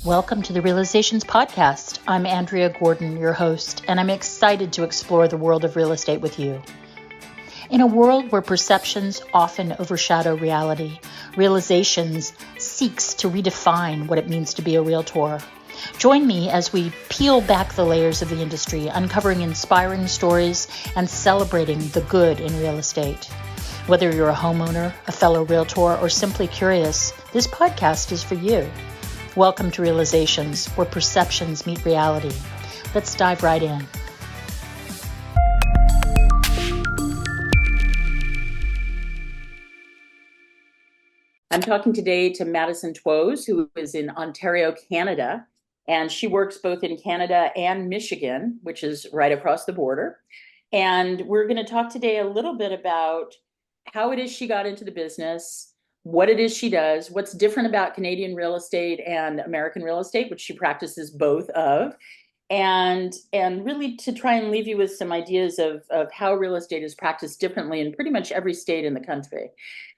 Welcome to the Realizations Podcast. I'm Andrea Gordon, your host, and I'm excited to explore the world of real estate with you. In a world where perceptions often overshadow reality, Realizations seeks to redefine what it means to be a realtor. Join me as we peel back the layers of the industry, uncovering inspiring stories and celebrating the good in real estate. Whether you're a homeowner, a fellow realtor, or simply curious, this podcast is for you. Welcome to Realizations, where perceptions meet reality. Let's dive right in. I'm talking today to Madison Twose, who is in Ontario, Canada, and she works both in Canada and Michigan, which is right across the border. And we're going to talk today a little bit about how it is she got into the business, what it is she does, what's different about Canadian real estate and American real estate, which she practices both of, and really to try and leave you with some ideas of how real estate is practiced differently in pretty much every state in the country.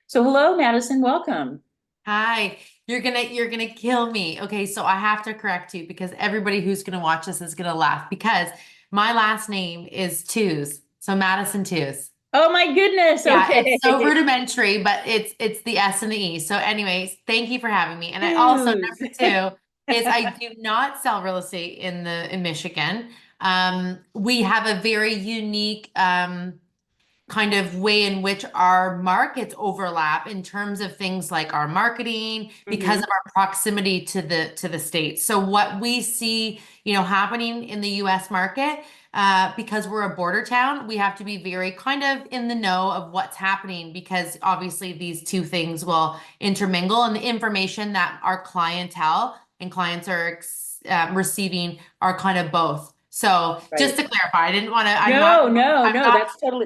So hello, Madison, welcome. Hi, you're gonna kill me. Okay, so I have to correct you because everybody who's gonna watch this is gonna laugh because my last name is Twose, so Madison Twose. Oh my goodness. Yeah, Okay. it's so rudimentary, but it's the S and the E. So anyways, thank you for having me. And I also, number two, is I do not sell real estate in Michigan. We have a very unique kind of way in which our markets overlap in terms of things like our marketing because of our proximity to the states. So what we see, happening in the US market, because we're a border town, we have to be very kind of in the know of what's happening because obviously these two things will intermingle, and the information that our clientele and clients are receiving are kind of both. So just to clarify, I didn't want to.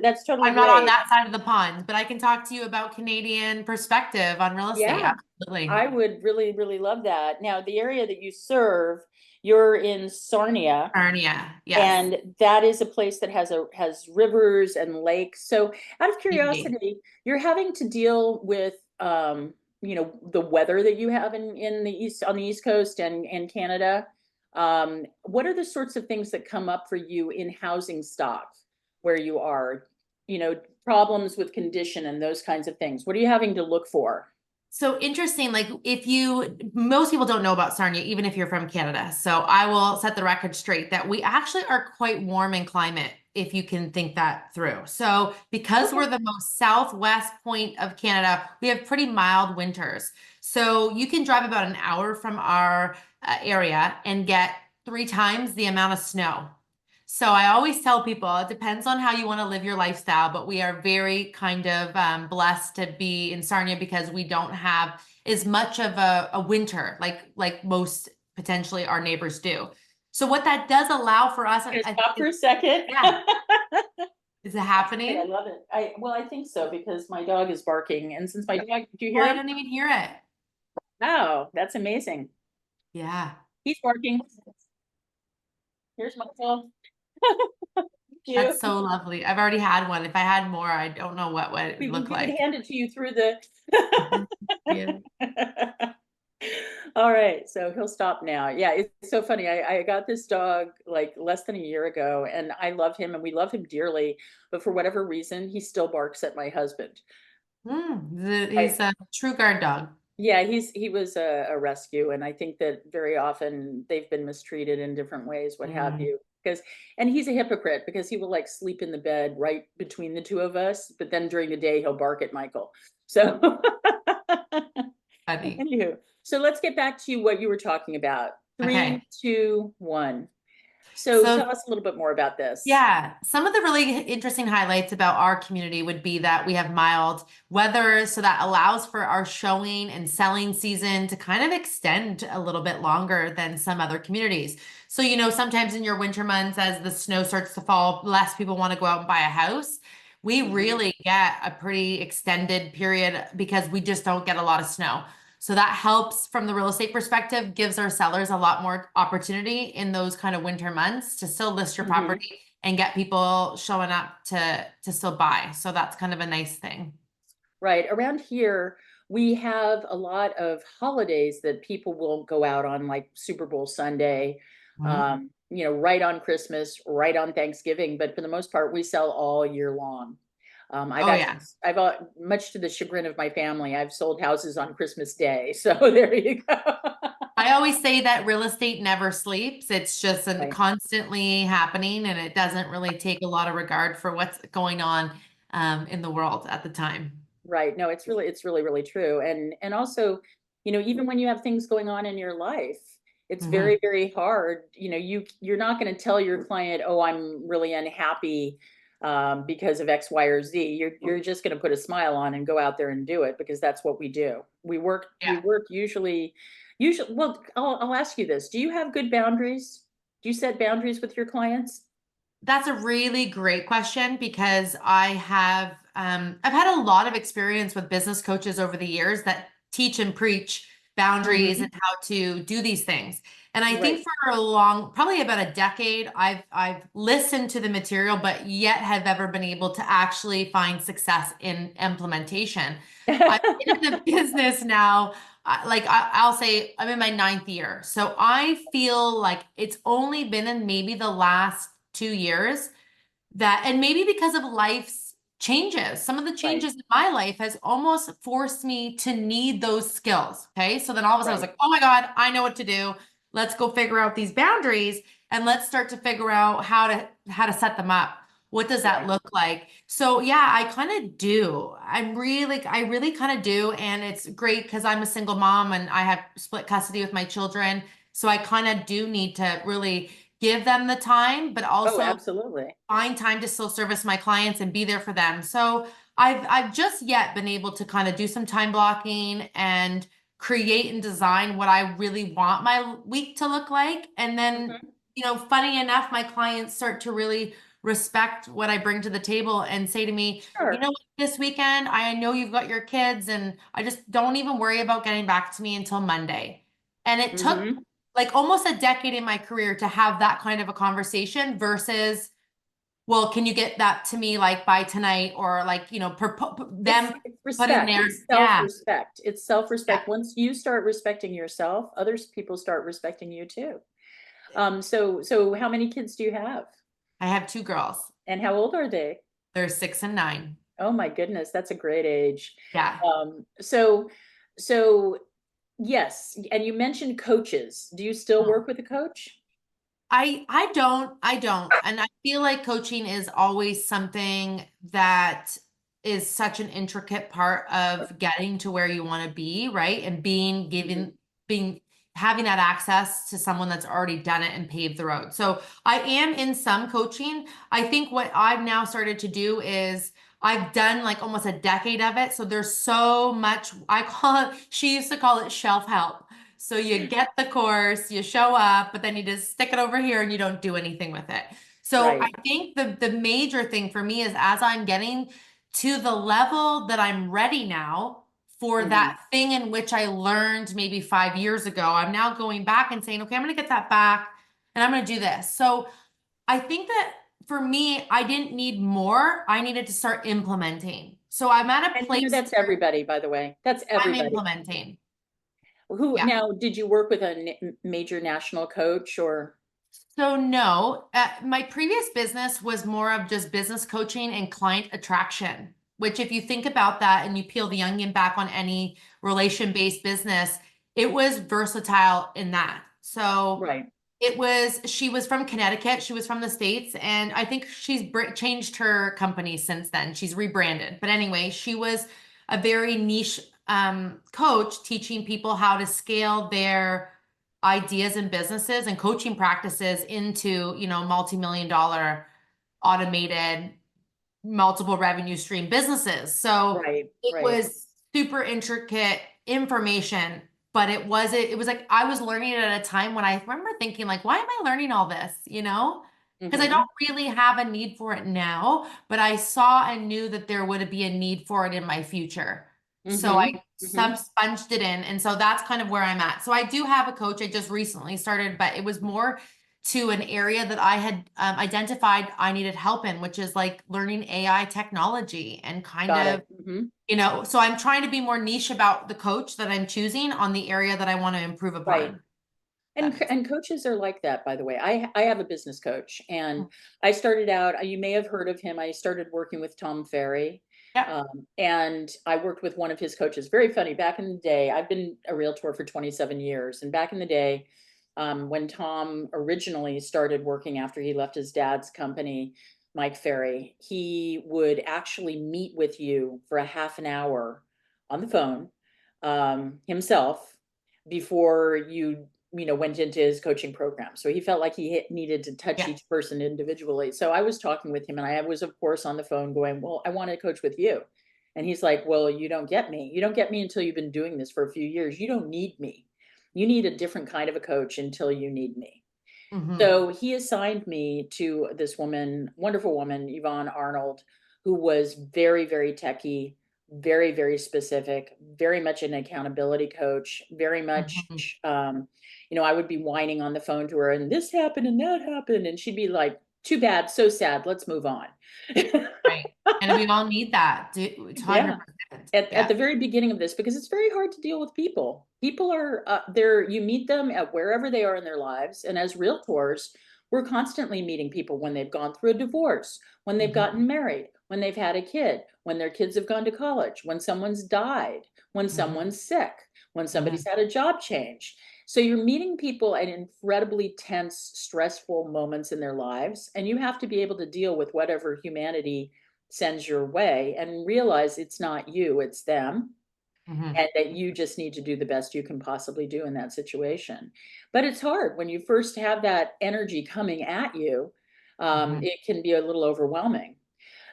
That's totally I'm not on that side of the pond, but I can talk to you about Canadian perspective on real estate. Yeah, absolutely. I would really, really love that. Now, the area that you serve, you're in Sarnia. Sarnia, yes. And that is a place that has rivers and lakes. So out of curiosity, you're having to deal with the weather that you have on the East Coast and Canada. What are the sorts of things that come up for you in housing stock where you are, problems with condition and those kinds of things? What are you having to look for? So interesting, like most people don't know about Sarnia, even if you're from Canada. So I will set the record straight that we actually are quite warm in climate, if you can think that through. So because we're the most southwest point of Canada, we have pretty mild winters. So you can drive about an hour from our area and get 3 times the amount of snow. So I always tell people it depends on how you want to live your lifestyle, but we are very kind of blessed to be in Sarnia because we don't have as much of a winter like most potentially our neighbors do. So what that does allow for us, stop for a second. Yeah. Is it happening? I love it. I think so because my dog is barking, and since my dog, do you hear him? I don't even hear it. Oh, that's amazing. Yeah, he's barking. Here's my dog. That's so lovely. I've already had one. If I had more, I don't know what would it look like. We could hand it to you through the. Yeah. All right, so he'll stop now. Yeah, it's so funny. I got this dog like less than a year ago, and I love him, and we love him dearly. But for whatever reason, he still barks at my husband. He's a true guard dog. Yeah, he was a rescue, and I think that very often they've been mistreated in different ways, what have you. And he's a hypocrite because he will like sleep in the bed right between the two of us, but then during the day he'll bark at Michael. So funny. Anywho, so let's get back to what you were talking about. 3, 2, 1. So tell us a little bit more about this. Yeah, some of the really interesting highlights about our community would be that we have mild weather, so that allows for our showing and selling season to kind of extend a little bit longer than some other communities. So, sometimes in your winter months, as the snow starts to fall, less people want to go out and buy a house. We really get a pretty extended period because we just don't get a lot of snow. So that helps from the real estate perspective, gives our sellers a lot more opportunity in those kind of winter months to still list your property and get people showing up to still buy. So that's kind of a nice thing. Right. Around here, we have a lot of holidays that people will go out on, like Super Bowl Sunday, Mhm. right on Christmas, right on Thanksgiving, but for the most part, we sell all year long. Oh yeah. Much to the chagrin of my family, I've sold houses on Christmas Day. So there you go. I always say that real estate never sleeps. It's just Right. constantly happening, and it doesn't really take a lot of regard for what's going on in the world at the time. Right. No, it's really, really true. And also, even when you have things going on in your life, it's very, Mhm. very hard. You're not going to tell your client, "Oh, I'm really unhappy because of X, Y, or Z." You're just going to put a smile on and go out there and do it, because that's what we do. We Yeah. work usually. Well, I'll ask you this. Do you have good boundaries? Do you set boundaries with your clients? That's a really great question because I've had a lot of experience with business coaches over the years that teach and preach boundaries Hmm. and how to do these things. And I Right. think for probably about a decade, I've listened to the material, but yet have ever been able to actually find success in implementation. I've been in the business now. I'll say I'm in my ninth year. So I feel like it's only been in maybe the last 2 years and maybe because of life's changes, some of the Right. changes in my life has almost forced me to need those skills. Okay. So then all of a sudden I was Right. like, oh my God, I know what to do. Let's go figure out these boundaries and let's start to figure out how to set them up. What does that Right. look like? So yeah, I kind of do. I really kind of do. And it's great because I'm a single mom and I have split custody with my children. So I kind of do need to really give them the time, but Oh, also absolutely. find time to still service my clients and be there for them. So I've just yet been able to kind of do some time blocking and create and design what I really want my week to look like. And then, Mhm. funny enough, my clients start to really respect what I bring to the table and say to me, you know Sure. what, this weekend, I know you've got your kids and I just don't even worry about getting back to me until Monday. And it took Hmm. like almost a decade in my career to have that kind of a conversation versus, well, can you get that to me like by tonight or like, them It's putting respect. their, It's yeah, self-respect. It's yeah. self-respect. Once you start respecting yourself, others people start respecting you too. So how many kids do you have? I have two girls. And how old are they? They're 6 and 9. Oh my goodness, that's a great age. Yeah. Um, so so yes, and you mentioned coaches. Do you still work with a coach? I don't. And I feel like coaching is always something that is such an intricate part of getting to where you want to be, right? And Mhm. being having that access to someone that's already done it and paved the road. So I am in some coaching. I think what I've now started to do is I've done like almost a decade of it. So there's so much, she used to call it shelf help. So you get the course, you show up, but then you just stick it over here and you don't do anything with it. So I Right. think the major thing for me is as I'm getting to the level that I'm ready now for Hmm. that thing in which I learned maybe 5 years ago, I'm now going back and saying, okay, I'm going to get that back and I'm going to do this. So I think that for me, I didn't need more. I needed to start implementing. So I'm at a And place that's where everybody, by the way. That's I'm everybody. implementing. Who Yeah. now, did you work with a major national coach or? So no, my previous business was more of just business coaching and client attraction, which if you think about that and you peel the onion back on any relation-based business, it was versatile in that. So Right. she was from Connecticut, she was from the States, and I think she's changed her company since then. She's rebranded. But anyway, she was a very niche coach teaching people how to scale their ideas and businesses and coaching practices into, multi-million dollar automated multiple revenue stream businesses. So Right. it Right. was super intricate information, but it was like I was learning it at a time when I remember thinking like, why am I learning all this? Because I Hmm. don't really have a need for it now, but I saw and knew that there would be a need for it in my future. So Hmm. I Hmm. some sponged it in. And so that's kind of where I'm at. So I do have a coach I just recently started, but it was more to an area that I had identified I needed help in, which is like learning AI technology and kind Got of, it. Mhm. so I'm trying to be more niche about the coach that I'm choosing on the area that I want to improve Right. upon. And coaches are like that, by the way. I have a business coach, and Mm. I started out, you may have heard of him. I started working with Tom Ferry. Yeah. And I worked with one of his coaches. Very funny. Back in the day, I've been a realtor for 27 years. And back in the day, when Tom originally started working after he left his dad's company, Mike Ferry, he would actually meet with you for a half an hour on the phone, himself, before you went into his coaching program. So he felt like he needed to touch Yeah. each person individually. So I was talking with him, and I was, of course, on the phone going, well, I want to coach with you. And he's like, well, you don't get me. You don't get me until you've been doing this for a few years. You don't need me. You need a different kind of a coach until you need me. Mm-hmm. So he assigned me to this woman, wonderful woman, Yvonne Arnold, who was very, very techie, very, very specific, very much an accountability coach, very much, Mm-hmm. I would be whining on the phone to her, and this happened and that happened. And she'd be like, too bad, so sad, let's move on. Right. And we all need that. It's Yeah. 100%. At Yeah. the very beginning of this, because it's very hard to deal with people. People are there, you meet them at wherever they are in their lives. And as realtors, we're constantly meeting people when they've gone through a divorce, when they've Mm-hmm. gotten married, when they've had a kid, when their kids have gone to college, when someone's died, when Mm-hmm. someone's sick, when Mm-hmm. somebody's had a job change. So you're meeting people at incredibly tense, stressful moments in their lives, and you have to be able to deal with whatever humanity sends your way and realize it's not you, it's them, Mm-hmm. and that you just need to do the best you can possibly do in that situation. But it's hard when you first have that energy coming at you. Mm-hmm. It can be a little overwhelming.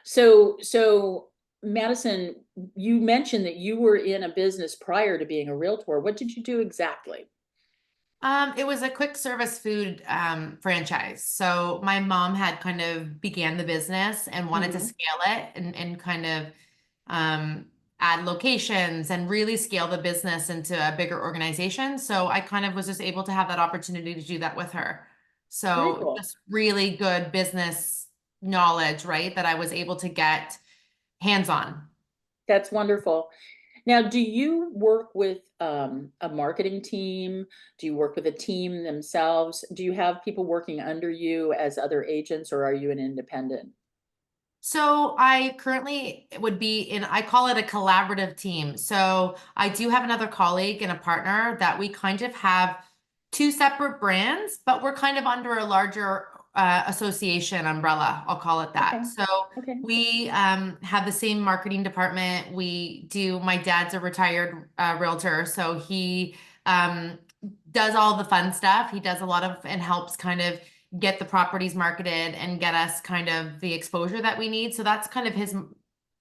So Madison, you mentioned that you were in a business prior to being a realtor. What did you do exactly? It was a quick service food franchise. So my mom had kind of began the business and wanted to Mhm. scale it and kind of um, add locations and really scale the business into a bigger organization. So I kind of was just able to have that opportunity to do that with her. Very So cool. just really good business knowledge, right? That I was able to get hands on. That's wonderful. Now, do you work with a marketing team? Do you work with a team themselves? Do you have people working under you as other agents, or are you an independent? So I currently would be in, I call it a collaborative team. So I do have another colleague and a partner that we kind of have two separate brands, but we're kind of under a larger association umbrella. I'll call it Okay. that. So Okay. we have the same marketing department. My dad's a retired realtor, so he um, does all the fun stuff. He does a lot of and helps kind of get the properties marketed and get us kind of the exposure that we need. So that's kind of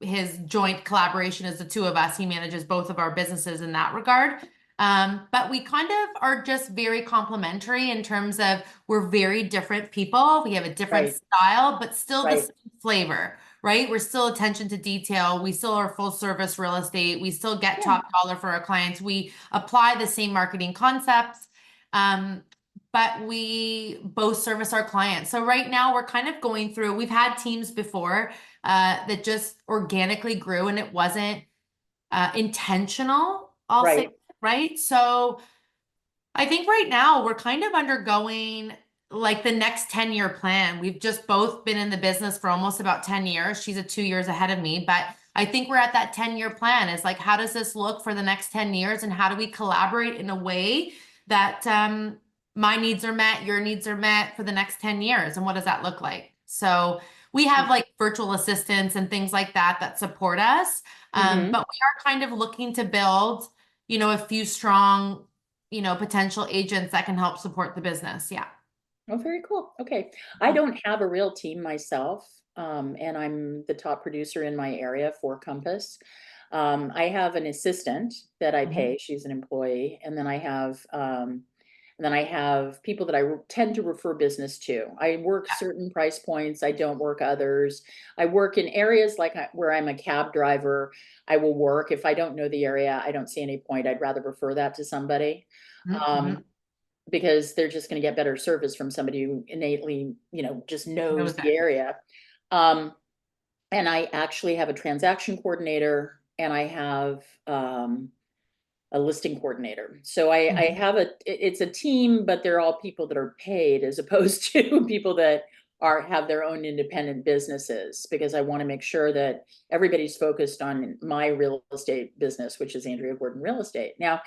his joint collaboration as the two of us. He manages both of our businesses in that regard. But we kind of are just very complementary in terms of we're very different people. We have a different Right. style, but still the Right. same flavor, right? We're still attention to detail. We still are full service real estate. We still get Yeah. top dollar for our clients. We apply the same marketing concepts. But we both service our clients. So right now we're kind of going through, we've had teams before that just organically grew and it wasn't intentional, I'll say, Right. right? So I think right now we're kind of undergoing like the next 10-year plan. We've just both been in the business for almost about 10 years. She's 2 years ahead of me, but I think we're at that 10-year plan. Is like, how does this look for the next 10 years and how do we collaborate in a way that my needs are met, your needs are met for the next 10 years? And what does that look like? So we have like virtual assistants and things like that that support us. Mm-hmm. But we are kind of looking to build, a few strong potential agents that can help support the business. Yeah. Oh, very cool. Okay. I don't have a real team myself, and I'm the top producer in my area for Compass. I have an assistant that I Mhm. pay. She's an employee, and then I have people that tend to refer business to. I work certain price points. I don't work others. I work in areas like where I'm a cab driver. I will work if I don't know the area. I don't see any point. I'd rather refer that to somebody. Mhm. Um, Mhm. because they're just going to get better service from somebody who innately, just knows Knows the it. area. And I actually have a transaction coordinator, and I have a listing coordinator. So I have it's a team, but they're all people that are paid as opposed to people that have their own independent businesses, because I want to make sure that everybody's focused on my real estate business, which is Andrea Gordon Real Estate. Now,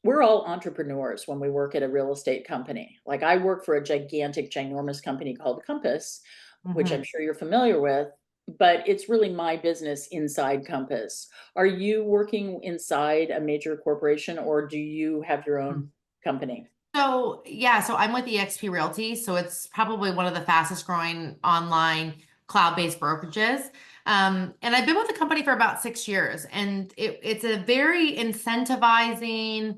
we're all entrepreneurs when we work at a real estate company. Like, I work for a gigantic, ginormous company called Compass, which I'm sure you're familiar with, but it's really my business inside Compass. Are you working inside a major corporation, or do you have your own company? So yeah, so I'm with eXp Realty. So it's probably one of the fastest growing online cloud-based brokerages. And I've been with the company for about 6 years, and it's a very incentivizing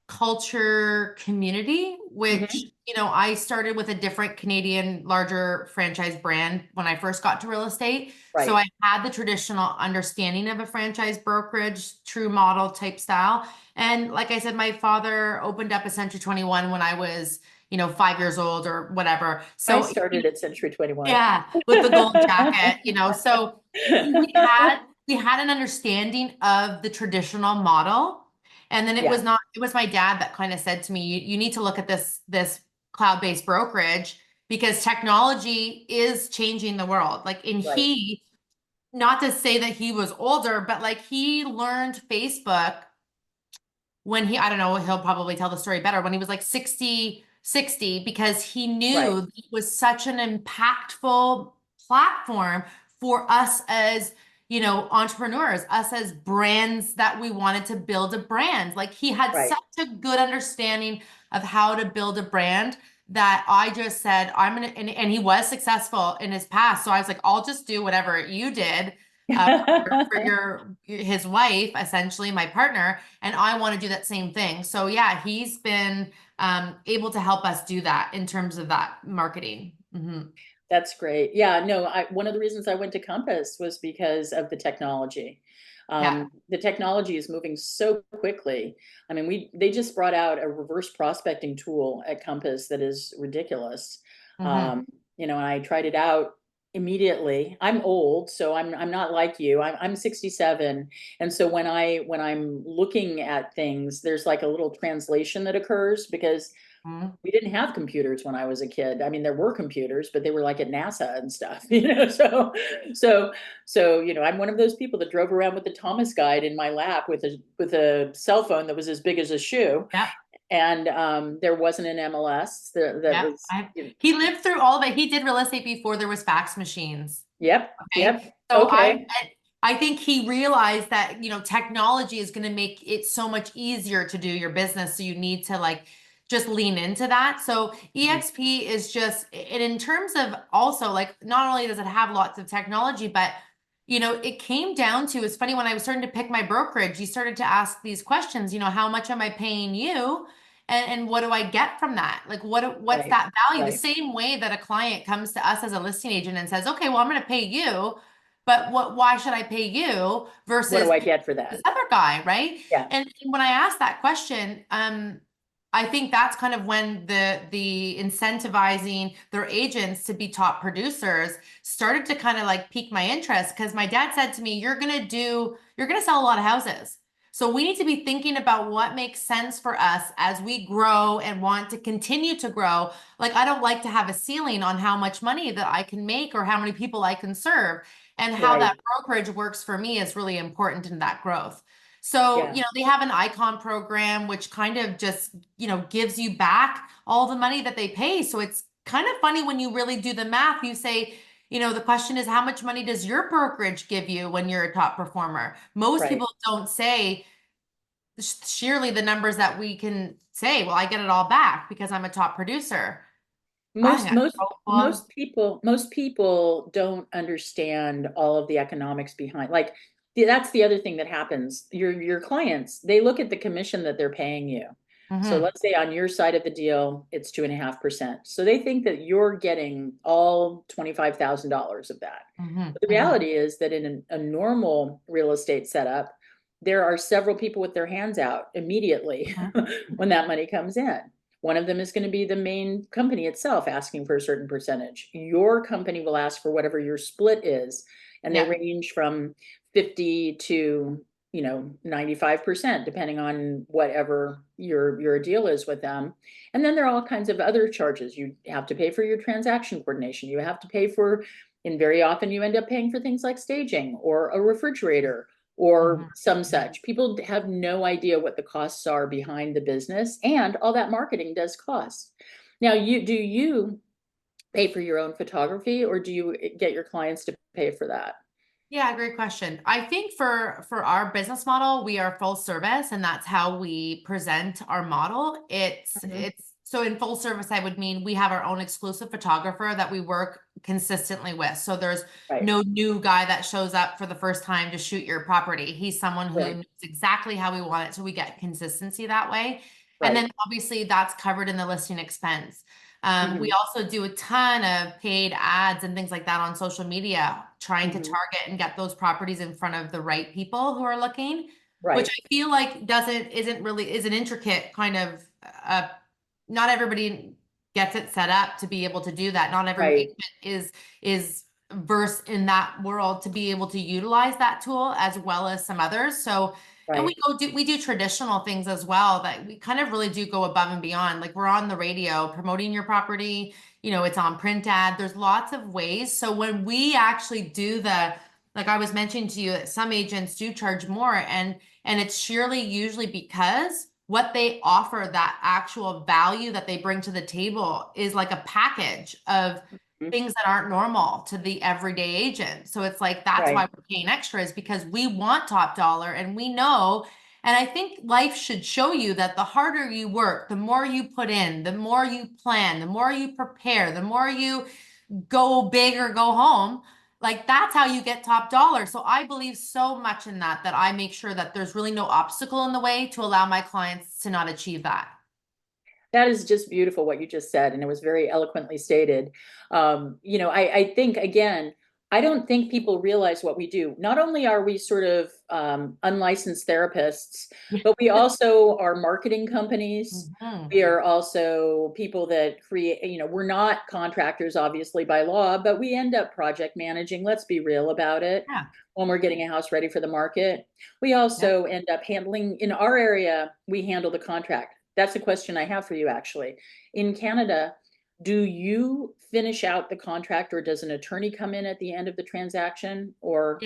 culture community, which, I started with a different Canadian larger franchise brand when I first got to real estate. So Right. I had the traditional understanding of a franchise brokerage, true model type style. And like I said, my father opened up a Century 21 when I was, 5 years old or whatever. I So started at Century 21. yeah, with the gold jacket, so we had an understanding of the traditional model. And then it was my dad that kind of said to me, you need to look at this cloud-based brokerage, because technology is changing the world. Like, and Right. not to say that he was older, but like, he learned Facebook when I don't know, he'll probably tell the story better, when he was like 60, because he knew it was such an impactful platform for us as, entrepreneurs, us as brands that we wanted to build a brand. Like, he had Right. such a good understanding of how to build a brand that I just said, I'm gonna, and he was successful in his past. So I was like, I'll just do whatever you did for his wife, essentially my partner, and I want to do that same thing. So yeah, he's been able to help us do that in terms of that marketing. That's great. Yeah, no, one of the reasons I went to Compass was because of the technology. Yeah. The technology is moving so quickly. I mean, they just brought out a reverse prospecting tool at Compass that is ridiculous. And I tried it out immediately. I'm old, so I'm not like you. I'm 67, and so when I'm looking at things, there's like a little translation that occurs, because we didn't have computers when I was a kid. I mean, there were computers, but they were like at NASA and stuff, So, I'm one of those people that drove around with the Thomas Guide in my lap with a cell phone that was as big as a shoe. Yeah. And there wasn't an MLS that was. He lived through all of it. He did real estate before there was fax machines. Yep. Okay. Yep. So Okay. I think he realized that, technology is going to make it so much easier to do your business. So you need to like just lean into that. So EXP is just, and in terms of also like, not only does it have lots of technology, but it came down to, it's funny, when I was starting to pick my brokerage, you started to ask these questions, how much am I paying you? And what do I get from that? Like, what's that value? The same way that a client comes to us as a listing agent and says, okay, well, I'm going to pay you, but why should I pay you versus what do I get for that? this other guy, right? Yeah. And when I asked that question, I think that's kind of when the incentivizing their agents to be top producers started to kind of like pique my interest, because my dad said to me, you're gonna sell a lot of houses. So we need to be thinking about what makes sense for us as we grow and want to continue to grow. Like, I don't like to have a ceiling on how much money that I can make or how many people I can serve. And how that brokerage works for me is really important in that growth. So, they have an icon program, which kind of just, gives you back all the money that they pay. So it's kind of funny when you really do the math. You say, the question is, how much money does your brokerage give you when you're a top performer? Most people don't say sheerly the numbers that we can say, well, I get it all back because I'm a top producer. Most people don't understand all of the economics behind, like, that's the other thing that happens. Your clients, they look at the commission that they're paying you. So let's say on your side of the deal, it's 2.5%. So they think that you're getting all $25,000 of that. But the reality is that in a normal real estate setup, there are several people with their hands out immediately when that money comes in. One of them is going to be the main company itself asking for a certain percentage. Your company will ask for whatever your split is, and they range from 50 to 95%, depending on whatever your deal is with them. And then there are all kinds of other charges. You have to pay for your transaction coordination. You have to pay for, and very often you end up paying for things like staging or a refrigerator or some such. People have no idea what the costs are behind the business, and all that marketing does cost. Now, do you pay for your own photography, or do you get your clients to pay for that? Yeah, great question. I think for our business model, we are full service, and that's how we present our model. It's so in full service, I would mean we have our own exclusive photographer that we work consistently with. So there's no new guy that shows up for the first time to shoot your property. He's someone who knows exactly how we want it, so we get consistency that way. And then obviously that's covered in the listing expense. We also do a ton of paid ads and things like that on social media, trying to target and get those properties in front of the right people who are looking, which I feel like is an intricate kind of, not everybody gets it set up to be able to do that. Not every agent is versed in that world to be able to utilize that tool as well as some others. So and we do traditional things as well that we kind of really do go above and beyond. Like we're on the radio promoting your property, it's on print ad. There's lots of ways. So when we actually do like I was mentioning to you, that some agents do charge more, and it's surely usually because what they offer, that actual value that they bring to the table, is like a package of things that aren't normal to the everyday agent. So it's like, that's why we're paying extras, because we want top dollar, and we know, and I think life should show you that the harder you work, the more you put in, the more you plan, the more you prepare, the more you go big or go home, like that's how you get top dollar. So I believe so much in that I make sure that there's really no obstacle in the way to allow my clients to not achieve that. That is just beautiful what you just said, and it was very eloquently stated. I think, again, I don't think people realize what we do. Not only are we sort of unlicensed therapists, but we also are marketing companies. We are also people that create, we're not contractors, obviously, by law, but we end up project managing. Let's be real about it. When we're getting a house ready for the market. We also end up handling, in our area, we handle the contract. That's a question I have for you, actually. In Canada, do you finish out the contract, or does an attorney come in at the end of the transaction? Or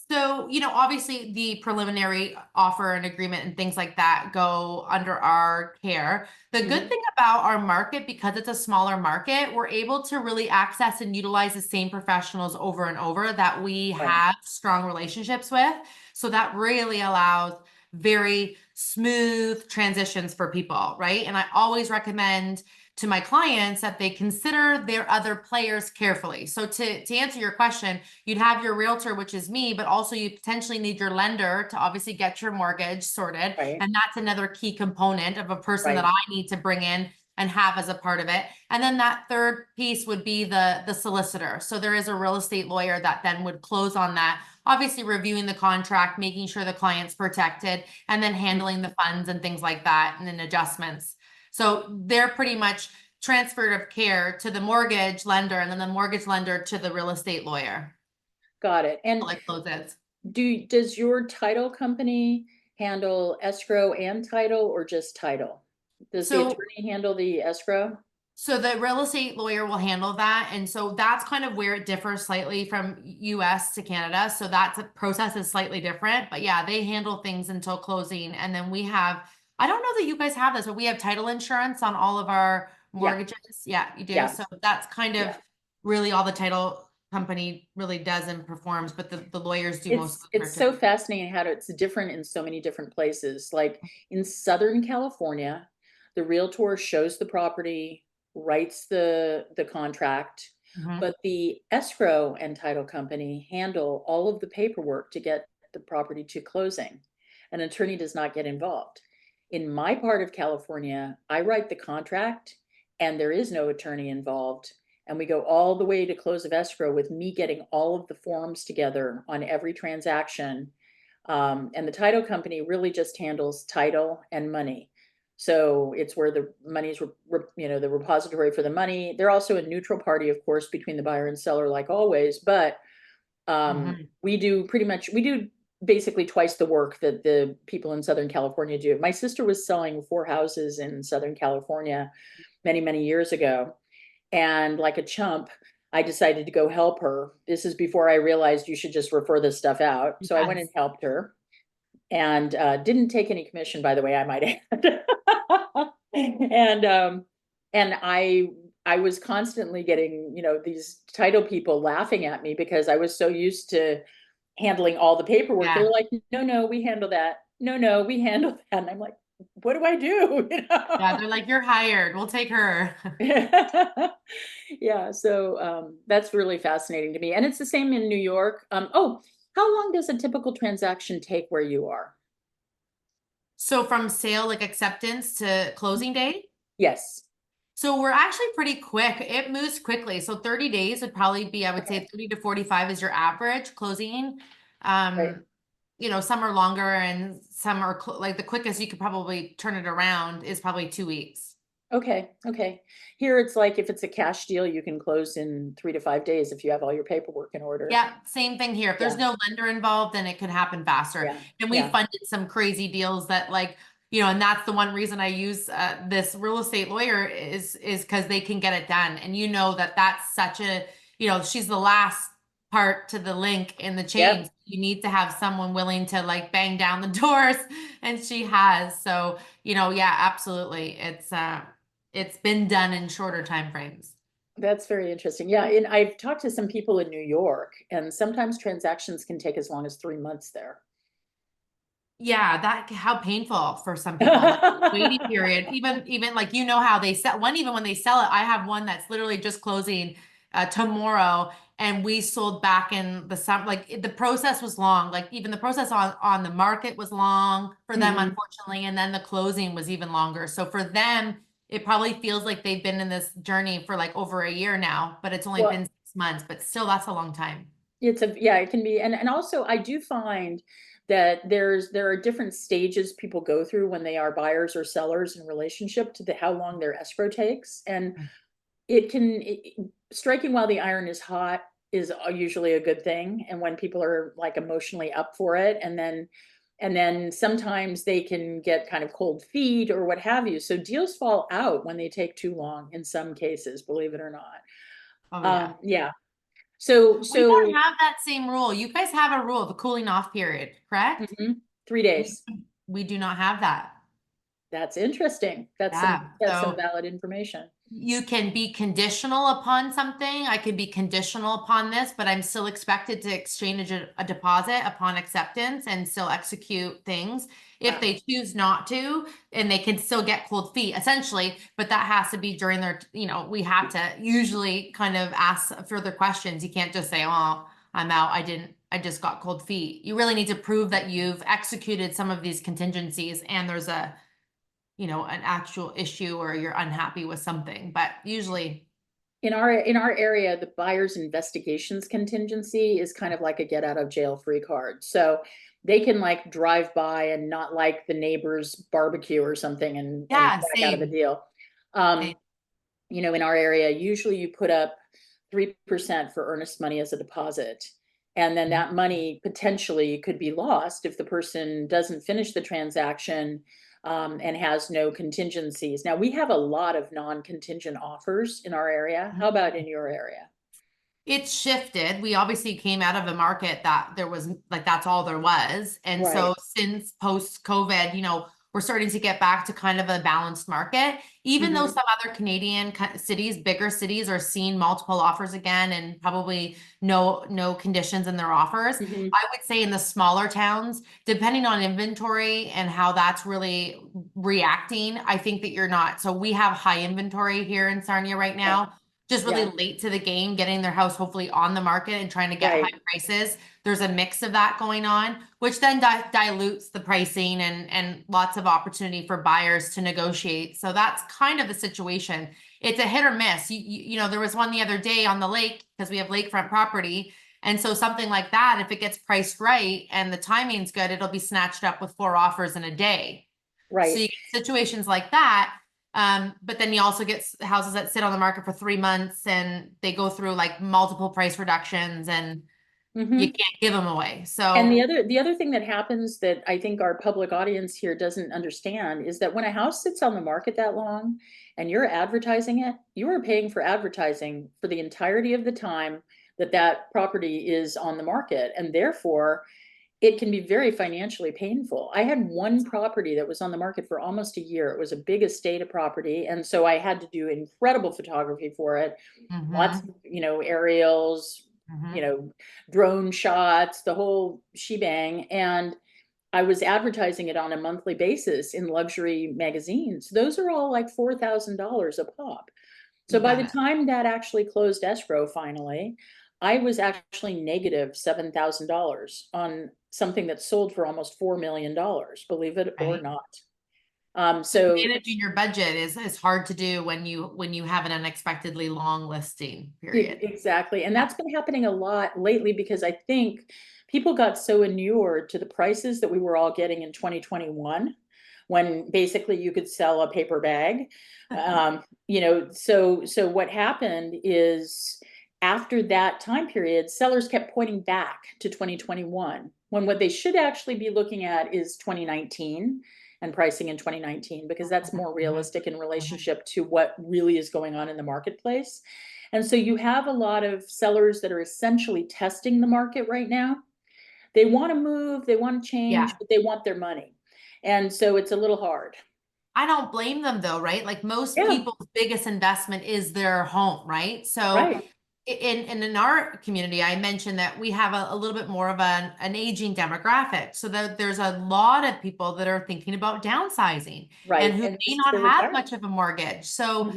so, obviously the preliminary offer and agreement and things like that go under our care. The good thing about our market, because it's a smaller market, we're able to really access and utilize the same professionals over and over that we have strong relationships with. So that really allows very smooth transitions for people, right? And I always recommend to my clients that they consider their other players carefully. So to answer your question, you'd have your realtor, which is me, but also you potentially need your lender to obviously get your mortgage sorted. And that's another key component of a person that I need to bring in and have as a part of it. And then that third piece would be the solicitor. So there is a real estate lawyer that then would close on that, obviously reviewing the contract, making sure the client's protected, and then handling the funds and things like that, and then adjustments. So they're pretty much transferred of care to the mortgage lender, and then the mortgage lender to the real estate lawyer. Got it. And does your title company handle escrow and title, or just title? Does the attorney handle the escrow? So the real estate lawyer will handle that. And so that's kind of where it differs slightly from US to Canada. So that's a process is slightly different, but yeah, they handle things until closing. And then we have, I don't know that you guys have this, but we have title insurance on all of our mortgages. Yeah, you do. So that's kind of really all the title company really does and performs, but the lawyers do most of the It's so fascinating how it's different in so many different places. Like in Southern California, the realtor shows the property, writes the contract, but the escrow and title company handle all of the paperwork to get the property to closing. An attorney does not get involved. In my part of California, I write the contract and there is no attorney involved. And we go all the way to close of escrow with me getting all of the forms together on every transaction. And the title company really just handles title and money. So it's where the money's, you know, the repository for the money. They're also a neutral party, of course, between the buyer and seller, like always. But we do basically twice the work that the people in Southern California do. My sister was selling 4 houses in Southern California many, many years ago. And like a chump, I decided to go help her. This is before I realized you should just refer this stuff out. So I went and helped her, and didn't take any commission, by the way, I might add. And I was constantly getting, you know, these title people laughing at me because I was so used to handling all the paperwork. Yeah. They're like, no, we handle that. No, we handle that. And I'm like, what do I do? You know? Yeah, they're like, you're hired. We'll take her. Yeah, so that's really fascinating to me. And it's the same in New York. Oh, how long does a typical transaction take where you are? So from sale, like acceptance to closing day? Yes. So we're actually pretty quick. It moves quickly. So 30 days would probably be, I would say 30 to 45 is your average closing. Right. You know, some are longer and some are like the quickest you could probably turn it around is probably 2 weeks. Okay. Here it's like if it's a cash deal, you can close in 3 to 5 days if you have all your paperwork in order. Yeah, same thing here. If there's no lender involved, then it could happen faster. Yeah, And we yeah. funded some crazy deals that like, you know, and that's the one reason I use this real estate lawyer is because they can get it done. And you know that that's such a, you know, she's the last part to the link in the chain. Yep. You need to have someone willing to like bang down the doors, and she has. So, you know, yeah, absolutely. It's been done in shorter time frames. That's very interesting. Yeah, and I've talked to some people in New York, and sometimes transactions can take as long as 3 months there. Yeah, that how painful for some people. Like, waiting period. Even like you know how they sell one, even when they sell it, I have one that's literally just closing tomorrow, and we sold back in the summer. Like the process was long. Like even the process on the market was long for them, unfortunately, and then the closing was even longer. So for them, it probably feels like they've been in this journey for like over a year now, but it's only Well, been 6 months. But still, that's a long time. yeah, it can be. And also I do find that there are different stages people go through when they are buyers or sellers in relationship to how long their escrow takes. And it can striking while the iron is hot is usually a good thing. And when people are like emotionally up for it, and then sometimes they can get kind of cold feet or what have you. So deals fall out when they take too long in some cases, believe it or not. Oh yeah. Yeah. So We don't have that same rule. You guys have a rule of a cooling off period, correct? 3 days. We do not have that. That's interesting. That's Yeah. some valid information. You can be conditional upon something. I can be conditional upon this, but I'm still expected to exchange a deposit upon acceptance and still execute things. If they choose not to, and they can still get cold feet, essentially, but that has to be during their, you know, we have to usually kind of ask further questions. You can't just say, oh, I'm out. I just got cold feet. You really need to prove that you've executed some of these contingencies and there's a, you know, an actual issue or you're unhappy with something, but usually in our area, the buyer's investigations contingency is kind of like a get out of jail free card. So they can like drive by and not like the neighbor's barbecue or something and back out of the deal. You know, in our area, usually you put up 3% for earnest money as a deposit. And then that money potentially could be lost if the person doesn't finish the transaction and has no contingencies. Now, we have a lot of non-contingent offers in our area. How about in your area? It's shifted. We obviously came out of a market that there was like, that's all there was. And so since post-COVID, you know, we're starting to get back to kind of a balanced market, even though some other Canadian cities, bigger cities are seeing multiple offers again and probably no conditions in their offers. I would say in the smaller towns, depending on inventory and how that's really reacting, I think that you're not. So we have high inventory here in Sarnia right now. Just really late to the game, getting their house hopefully on the market and trying to get high prices. There's a mix of that going on, which then dilutes the pricing and lots of opportunity for buyers to negotiate. So that's kind of the situation. It's a hit or miss. You know, there was one the other day on the lake because we have lakefront property. And so something like that, if it gets priced right and the timing's good, it'll be snatched up with 4 offers in a day. Right. So you get situations like that. But then you also get houses that sit on the market for 3 months and they go through like multiple price reductions and you can't give them away. And So the other thing that happens that I think our public audience here doesn't understand is that when a house sits on the market that long and you're advertising it, you are paying for advertising for the entirety of the time that that property is on the market. And therefore, it can be very financially painful. I had one property that was on the market for almost a year. It was a big estate property. And so I had to do incredible photography for it. Lots of, aerials, drone shots, the whole shebang. And I was advertising it on a monthly basis in luxury magazines. Those are all like $4,000 a pop. So by the time that actually closed escrow finally, I was actually negative $7,000 on something that sold for almost $4 million, believe it or not. So managing your budget is hard to do when you have an unexpectedly long listing period. Exactly. And that's been happening a lot lately because I think people got so inured to the prices that we were all getting in 2021 when basically you could sell a paper bag. So what happened is after that time period, sellers kept pointing back to 2021 when what they should actually be looking at is 2019 and pricing in 2019, because that's more realistic in relationship to what really is going on in the marketplace. And so you have a lot of sellers that are essentially testing the market right now. They want to move, they want to change, but they want their money. And so it's a little hard. I don't blame them though, right? Like most people's biggest investment is their home, right? So in our community, I mentioned that we have a little bit more of an aging demographic. So that there's a lot of people that are thinking about downsizing and who may not have much of a mortgage. So,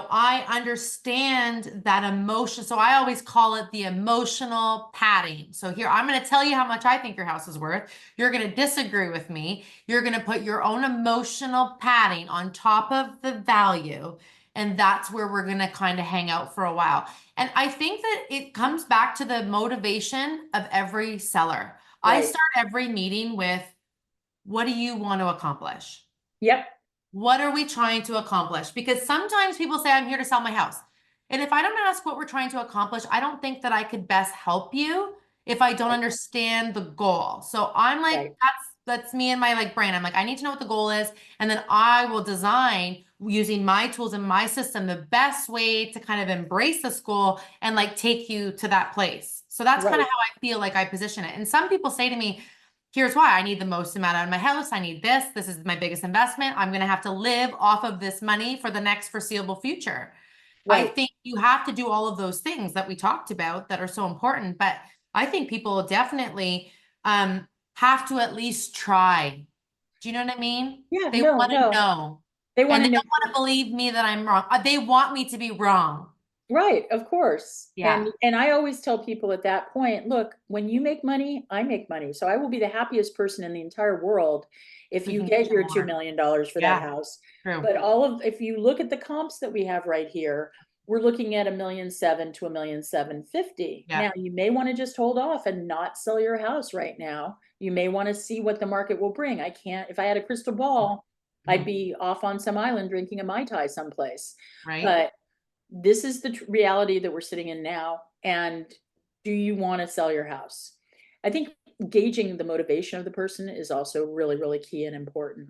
I understand that emotion. So I always call it the emotional padding. So here, I'm going to tell you how much I think your house is worth. You're going to disagree with me. You're going to put your own emotional padding on top of the value. And that's where we're going to kind of hang out for a while. And I think that it comes back to the motivation of every seller. I start every meeting with, what do you want to accomplish? Yep. What are we trying to accomplish? Because sometimes people say, I'm here to sell my house. And if I don't ask what we're trying to accomplish, I don't think that I could best help you if I don't understand the goal. So I'm like, that's me and my like brain. I'm like, I need to know what the goal is. And then I will design using my tools and my system, the best way to kind of embrace the goal and like take you to that place. So that's kind of how I feel like I position it. And some people say to me, here's why: I need the most amount out of my house. I need this. This is my biggest investment. I'm going to have to live off of this money for the next foreseeable future. I think you have to do all of those things that we talked about that are so important. But I think people definitely have to at least try. Do you know what I mean? Yeah, they want to know. They want to know. Don't want to believe me that I'm wrong. They want me to be wrong. Right, of course. Yeah. And I always tell people at that point, look, when you make money, I make money. So I will be the happiest person in the entire world if you get your $2 million for that house. True. But if you look at the comps that we have right here, we're looking at $1.7 million to $1.75 million. Now you may want to just hold off and not sell your house right now. You may want to see what the market will bring. If I had a crystal ball, I'd be off on some island drinking a Mai Tai someplace. Right. But this is the reality that we're sitting in now. And do you want to sell your house? I think gauging the motivation of the person is also really, really key and important.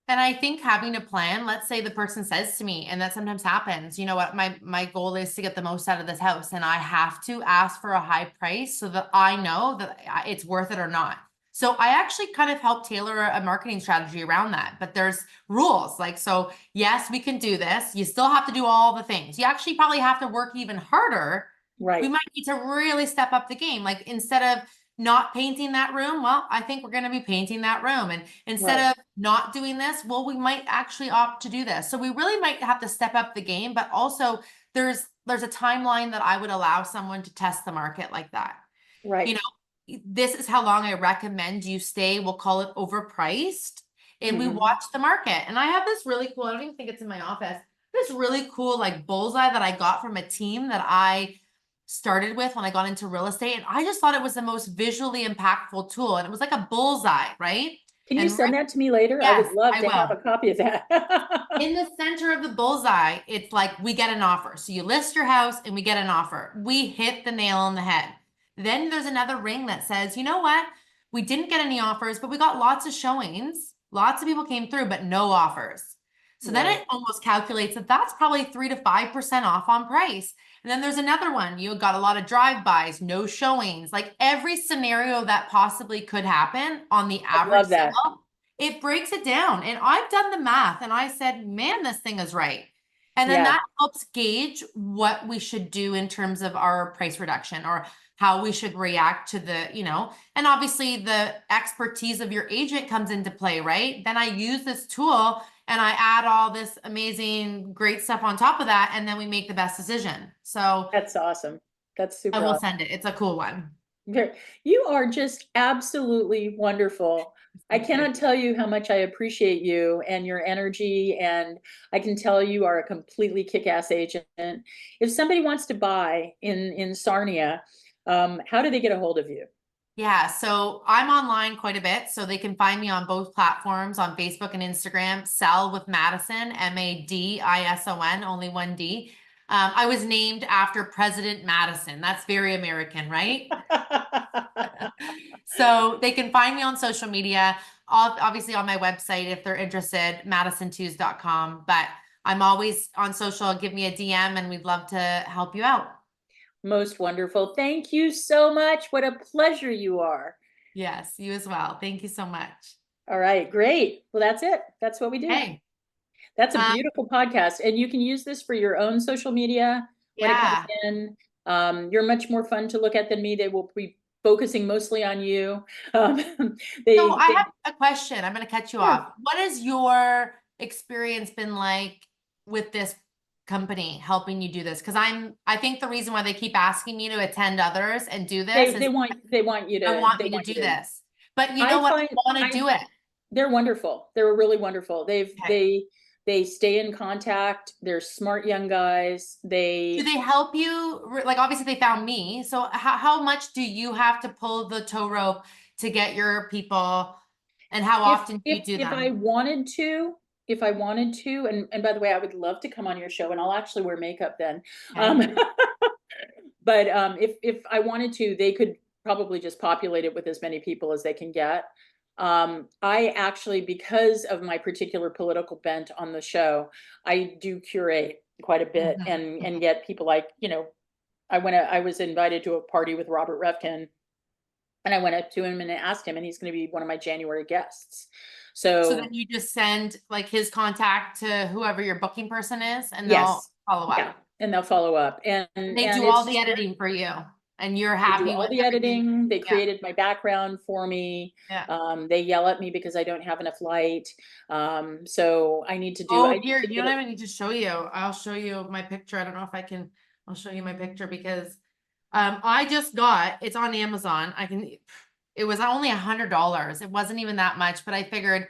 And I think having a plan, let's say the person says to me, and that sometimes happens, you know what, my goal is to get the most out of this house, and I have to ask for a high price so that I know that it's worth it or not. So I actually kind of help tailor a marketing strategy around that, but there's rules. Like, so yes, we can do this. You still have to do all the things. You actually probably have to work even harder. Right. We might need to really step up the game. Like, instead of not painting that room, well, I think we're going to be painting that room. And instead of not doing this, well, we might actually opt to do this. So we really might have to step up the game, but also there's a timeline that I would allow someone to test the market like that. Right. You know, this is how long I recommend you stay. We'll call it overpriced. And we watch the market. And I have this really cool, I don't even think it's in my office, this really cool like bullseye that I got from a team that I started with when I got into real estate. And I just thought it was the most visually impactful tool. And it was like a bullseye, right? Can you And send that to me later? I yes, would love I to have a will. copy of that. In the center of the bullseye, it's like we get an offer. So you list your house and we get an offer. We hit the nail on the head. Then there's another ring that says, you know what? We didn't get any offers, but we got lots of showings. Lots of people came through, but no offers. So then Right. it almost calculates that that's probably 3 to 5% off on price. And then there's another one. You got a lot of drive-bys, no showings, like every scenario that possibly could happen on the I average love that. sale. It breaks it down. And I've done the math and I said, man, this thing is right. And then Yeah. that helps gauge what we should do in terms of our price reduction or how we should react to the, and obviously the expertise of your agent comes into play, right? Then I use this tool and I add all this amazing, great stuff on top of that. And then we make the best decision. So That's awesome. That's super I will awesome. send it. It's a cool one. You are just absolutely wonderful. I cannot tell you how much I appreciate you and your energy, and I can tell you are a completely kick-ass agent. If somebody wants to buy in Sarnia, how do they get a hold of you? Yeah, so I'm online quite a bit, so they can find me on both platforms on Facebook and Instagram. Sell with Madison, Madison, only one D. I was named after President Madison. That's very American, right? So they can find me on social media, obviously on my website if they're interested, MadisonTwose.com. But I'm always on social. Give me a DM and we'd love to help you out. Most wonderful. Thank you so much. What a pleasure you are. Yes, you as well. Thank you so much. All right, great. Well, that's it. That's what we do. Hey. That's a beautiful podcast. And you can use this for your own social media when it comes in. You're much more fun to look at than me. They will be focusing mostly on you. So I have a question. I'm going to cut you Sure. off. What has your experience been like with this company helping you do this? Because I think the reason why they keep asking me to attend others and do this is They want you to. I want they me to want do you to. this. But you know what? I want to do it. They're wonderful. They're really wonderful. Okay. They stay in contact. They're smart young guys. Do they help you? Like obviously they found me. So how much do you have to pull the tow rope to get your people? And how often do you do if that? I wanted to, and by the way, I would love to come on your show and I'll actually wear makeup then. Okay. But if I wanted to, they could probably just populate it with as many people as they can get. I actually, because of my particular political bent on the show, I do curate quite a bit and get people like, I was invited to a party with Robert Revkin. And I went up to him and asked him, and he's going to be one of my January guests. So then you just send like his contact to whoever your booking person is, and they'll follow up. Yeah, and they'll follow up. And they do all the editing for you, and you're happy they do all with the editing. They Yeah. created my background for me. Yeah. They yell at me because I don't have enough light. So I need to do. Oh, here, you don't even need to show you. I'll show you my picture. I don't know if I can. I'll show you my picture because I just got, it's on Amazon. It was only $100. It wasn't even that much, but I figured,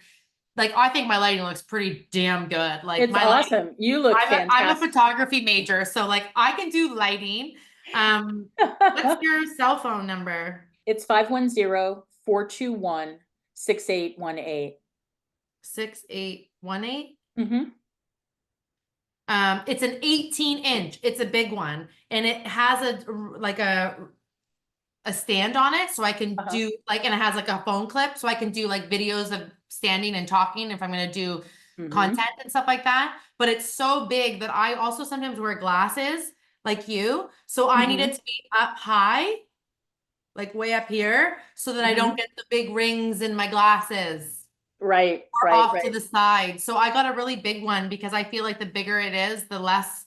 like, I think my lighting looks pretty damn good. Like, it's awesome. You look fantastic. I'm a photography major, so like I can do lighting. What's your cell phone number? It's 510-421-6818. 6818? Mm-hmm. It's an 18-inch. It's a big one, and it has a stand on it, so I can do like, and it has like a phone clip, so I can do like videos of standing and talking if I'm going to do content and stuff like that. But it's so big that I also sometimes wear glasses like you, so I need it to be up high, like way up here, so that I don't get the big rings in my glasses. Right, or off to the side. So I got a really big one because I feel like the bigger it is, the less.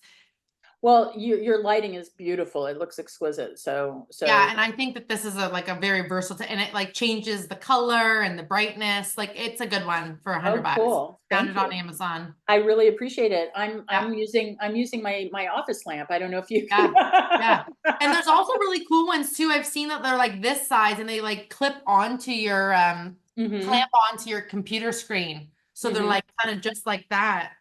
Well, your lighting is beautiful. It looks exquisite. So yeah, and I think that this is a very versatile, and it like changes the color and the brightness. Like it's a good one for $100. Cool. Found it on Amazon. I really appreciate it. I'm using my office lamp. I don't know if you yeah. And there's also really cool ones too. I've seen that they're like this size and they like clip onto your clamp onto your computer screen. So they're like kind of just like that.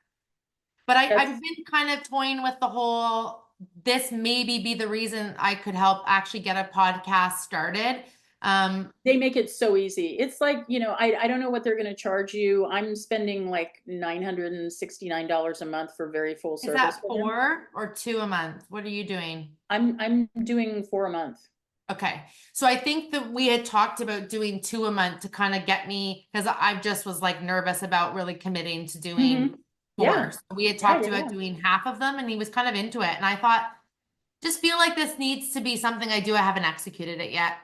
But I've been kind of toying with the whole, this maybe be the reason I could help actually get a podcast started. They make it so easy. It's like, you know, I don't know what they're going to charge you. I'm spending like $969 a month for very full Is service that with them. 4 or 2 a month? What are you doing? I'm doing 4 a month. Okay. So I think that we had talked about doing 2 a month to kind of get me, because I just was like nervous about really committing to doing 4. Yeah. So we had talked about doing half of them, and he was kind of into it. And I thought, just feel like this needs to be something I do. I haven't executed it yet.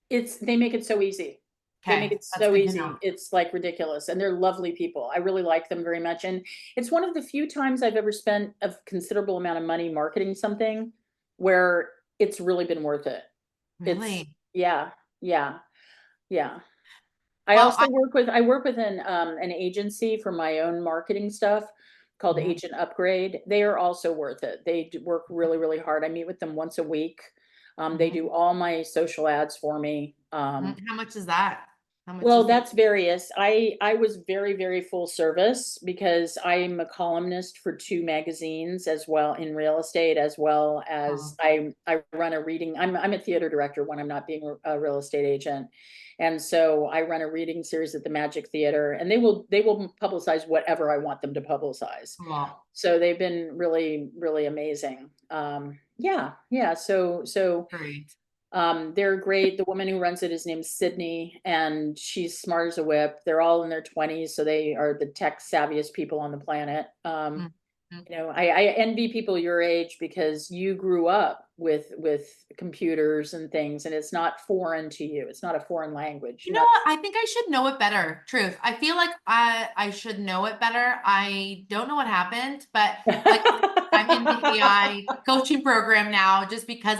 They make it so easy. They make Okay. it That's so good to easy. know. It's like ridiculous. And they're lovely people. I really like them very much. And it's one of the few times I've ever spent a considerable amount of money marketing something where it's really been worth it. It's, Really? yeah, yeah, yeah. I Well, also work with an agency for my own marketing stuff called Mhm. Agent Upgrade. They are also worth it. They work really, really hard. I meet with them once a week. They Mhm. do all my social ads for me. How much is that? How much Well, is that's various. I was very, very full service because I'm a columnist for 2 magazines as well in real estate, as well as Oh, I run a reading. I'm a theater director when I'm not being a real estate agent. And so I run a reading series at the Magic Theater, and they will publicize whatever I want them to publicize. cool. So they've been really, really amazing. Yeah, yeah. So Great. they're great. The woman who runs it is named Sydney, and she's smart as a whip. They're all in their 20s, so they are the tech savviest people on the planet. Mhm. You know, I envy people your age because you grew up with computers and things, and it's not foreign to you. It's not a foreign language. You You know know, what? I think I should know it better. Truth. I feel like I should know it better. I don't know what happened, but like I'm in the AI coaching program now just because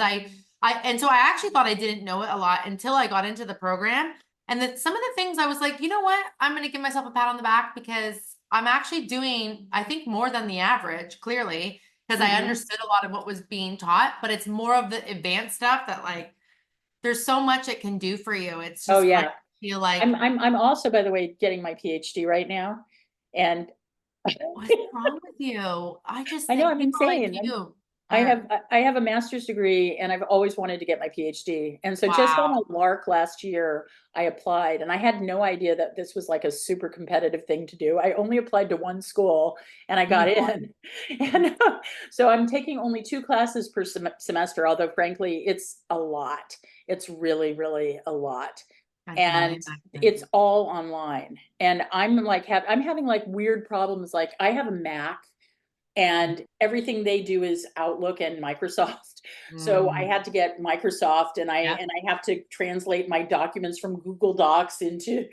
and so I actually thought I didn't know it a lot until I got into the program. And that some of the things I was like, you know what? I'm gonna give myself a pat on the back because I'm actually doing, I think, more than the average, clearly, because I Mhm. understood a lot of what was being taught, but it's more of the advanced stuff that like there's so much it can do for you. It's Oh just kind yeah. of feel like, I'm also, by the way, getting my PhD right now, and what's wrong with you? I just I know think I'm people like insane. you I are, have I have a master's degree, and I've always wanted to get my PhD. And so just on wow. a lark last year, I applied, and I had no idea that this was like a super competitive thing to do. I only applied to one school and I got Unicorn. in. And so I'm taking only 2 classes per semester, although frankly, it's a lot. It's really, really a lot. I can only And imagine. it's all online. And I'm like I'm having like weird problems. Like I have a Mac, and everything they do is Outlook and Microsoft. So I Mm, had to get Microsoft, and yep, I have to translate my documents from Google Docs into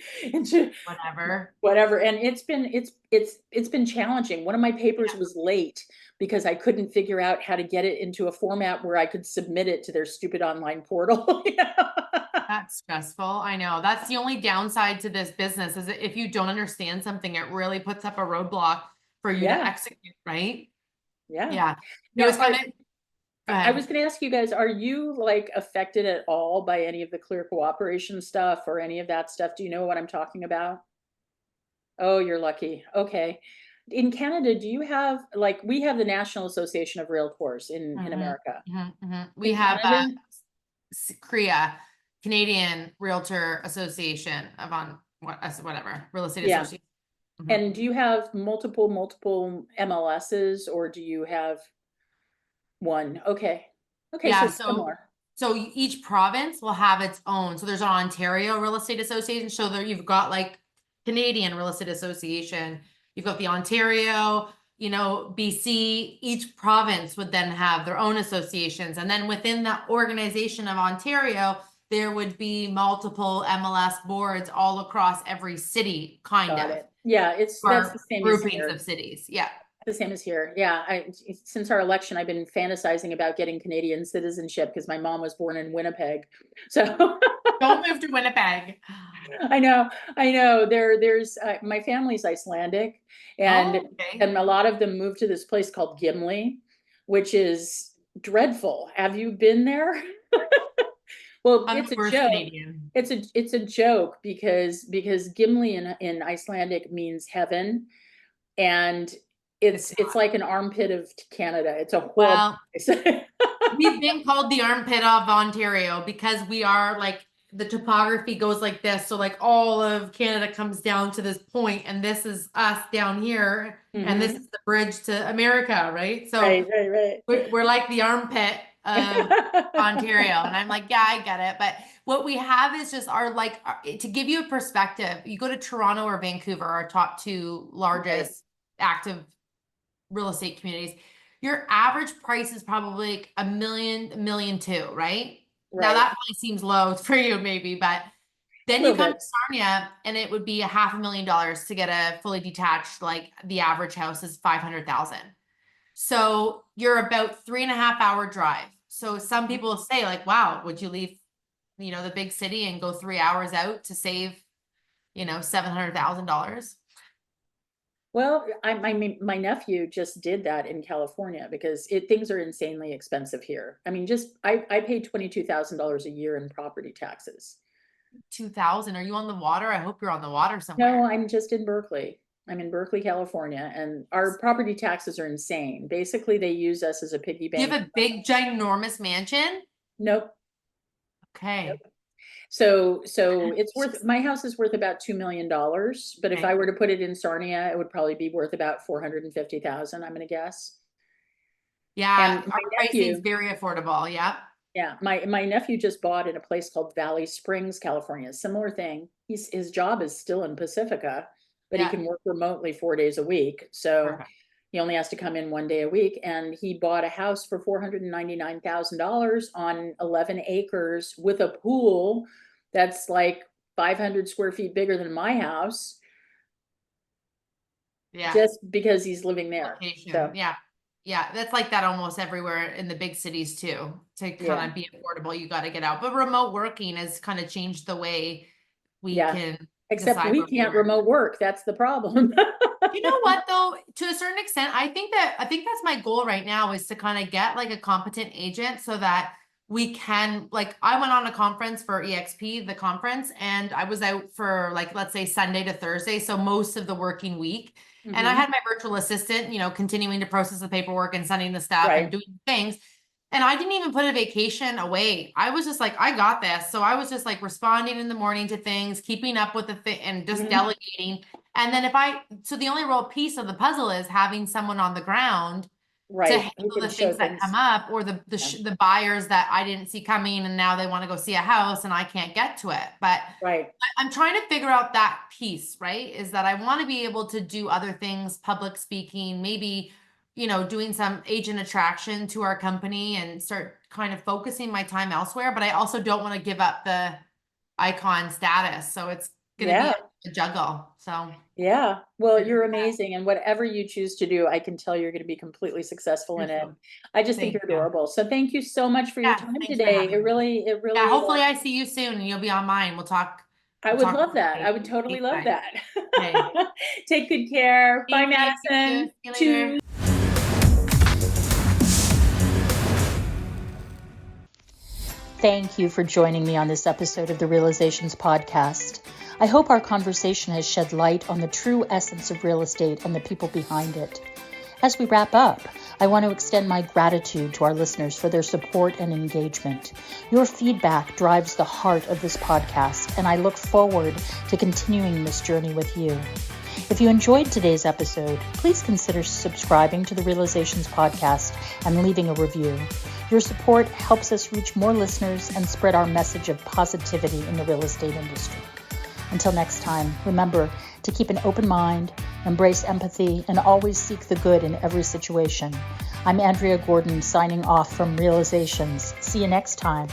whatever. whatever. And it's been challenging. One of my papers Yeah, was late because I couldn't figure out how to get it into a format where I could submit it to their stupid online portal. that's stressful. I know. That's the only downside to this business is that if you don't understand something, it really puts up a roadblock for you to Yeah, execute, right? yeah. Yeah. It Now, was kind of, go I was ahead. going to ask you guys, are you like affected at all by any of the clear cooperation stuff or any of that stuff? Do you know what I'm talking about? Oh, you're lucky. Okay. In Canada, do you have like we have the National Association of Realtors in Mhm, America. mhm, mhm. We In have Canada? CREA, Canadian Realtor Association of whatever, Real Estate Yeah. Association. Mhm. And do you have multiple MLSs, or do you have one? Okay. Okay, so Yeah, it's similar. so each province will have its own. So there's an Ontario Real Estate Association. So there you've got like Canadian Real Estate Association. You've got the Ontario, BC. Each province would then have their own associations. And then within the organization of Ontario, there would be multiple MLS boards all across every city, kind Got of, it. Yeah, that's the or same as groupings here. of cities. Yeah. The same as here. Yeah, since our election, I've been fantasizing about getting Canadian citizenship because my mom was born in Winnipeg. So Don't move to Winnipeg. I know, I know. There's my family's Icelandic, and Oh, okay. a lot of them moved to this place called Gimli, which is dreadful. Have you been there? Well, I'm it's the a worst joke. Canadian. It's a joke because Gimli in Icelandic means heaven, and It's it's not. like an armpit of Canada. It's a horrible Well, place. we've been called the armpit of Ontario because we are like the topography goes like this. So like all of Canada comes down to this point, and this is us down here, and this is the bridge to America, right? So right. we're like the armpit of Ontario. And I'm like, yeah, I get it. But what we have is just to give you a perspective, you go to Toronto or Vancouver, our top two largest active real estate communities, your average price is probably like $1 million, $1.2 million, right? Now that probably seems low for you maybe, but then you come to Sarnia and it would be $500,000 to get a fully detached, like the average house is 500,000. So you're about 3.5 hour drive. So some people say like, wow, would you leave, the big city and go 3 hours out to save, $700,000? Well, my nephew just did that in California because things are insanely expensive here. I mean, I pay $22,000 a year in property taxes. 2,000. Are you on the water? I hope you're on the water somewhere. No, I'm just in Berkeley. I'm in Berkeley, California, and our property taxes are insane. Basically, they use us as a piggy bank. You have a big, ginormous mansion? Nope. Okay. Nope. So my house is worth about $2 million, but if I were to put it in Sarnia, it would probably be worth about 450,000, I'm going to guess. Yeah, our pricing is very affordable. Yeah. Yeah. My nephew just bought in a place called Valley Springs, California. Similar thing. His job is still in Pacifica, but he can work remotely 4 days a week. So he only has to come in 1 day a week. And he bought a house for $499,000 on 11 acres with a pool that's like 500 square feet bigger than my house. Yeah. Just because he's living there. So. Yeah. Yeah. That's like that almost everywhere in the big cities too. To kind of be affordable, you got to get out. But remote working has kind of changed the way we can. Except we can't remote work. That's the problem. You know what though? To a certain extent, I think that's my goal right now is to kind of get like a competent agent so that we can, like, I went on a conference for EXP, the conference, and I was out for like, let's say Sunday to Thursday. So most of the working week. And I had my virtual assistant, continuing to process the paperwork and sending the stuff and doing things. And I didn't even put a vacation away. I was just like, I got this. So I was just like responding in the morning to things, keeping up with the thing and just delegating. And then so the only real piece of the puzzle is having someone on the ground to handle the things that come up, or the buyers that I didn't see coming and now they want to go see a house and I can't get to it. But I'm trying to figure out that piece, right? Is that I want to be able to do other things, public speaking, maybe, doing some agent attraction to our company and start kind of focusing my time elsewhere. But I also don't want to give up the icon status. So it's going to be a juggle. So yeah, well, you're amazing. And whatever you choose to do, I can tell you're going to be completely successful in it. I just think you're adorable. So thank you so much for your time today. It really. Yeah, hopefully I see you soon and you'll be on mine. We'll talk. I would love that. I would totally love that. Okay. Take good care. Bye, Madison. See you later. Thank you for joining me on this episode of the Realizations Podcast. I hope our conversation has shed light on the true essence of real estate and the people behind it. As we wrap up, I want to extend my gratitude to our listeners for their support and engagement. Your feedback drives the heart of this podcast, and I look forward to continuing this journey with you. If you enjoyed today's episode, please consider subscribing to the Realizations Podcast and leaving a review. Your support helps us reach more listeners and spread our message of positivity in the real estate industry. Until next time, remember to keep an open mind, embrace empathy, and always seek the good in every situation. I'm Andrea Gordon signing off from Realizations. See you next time.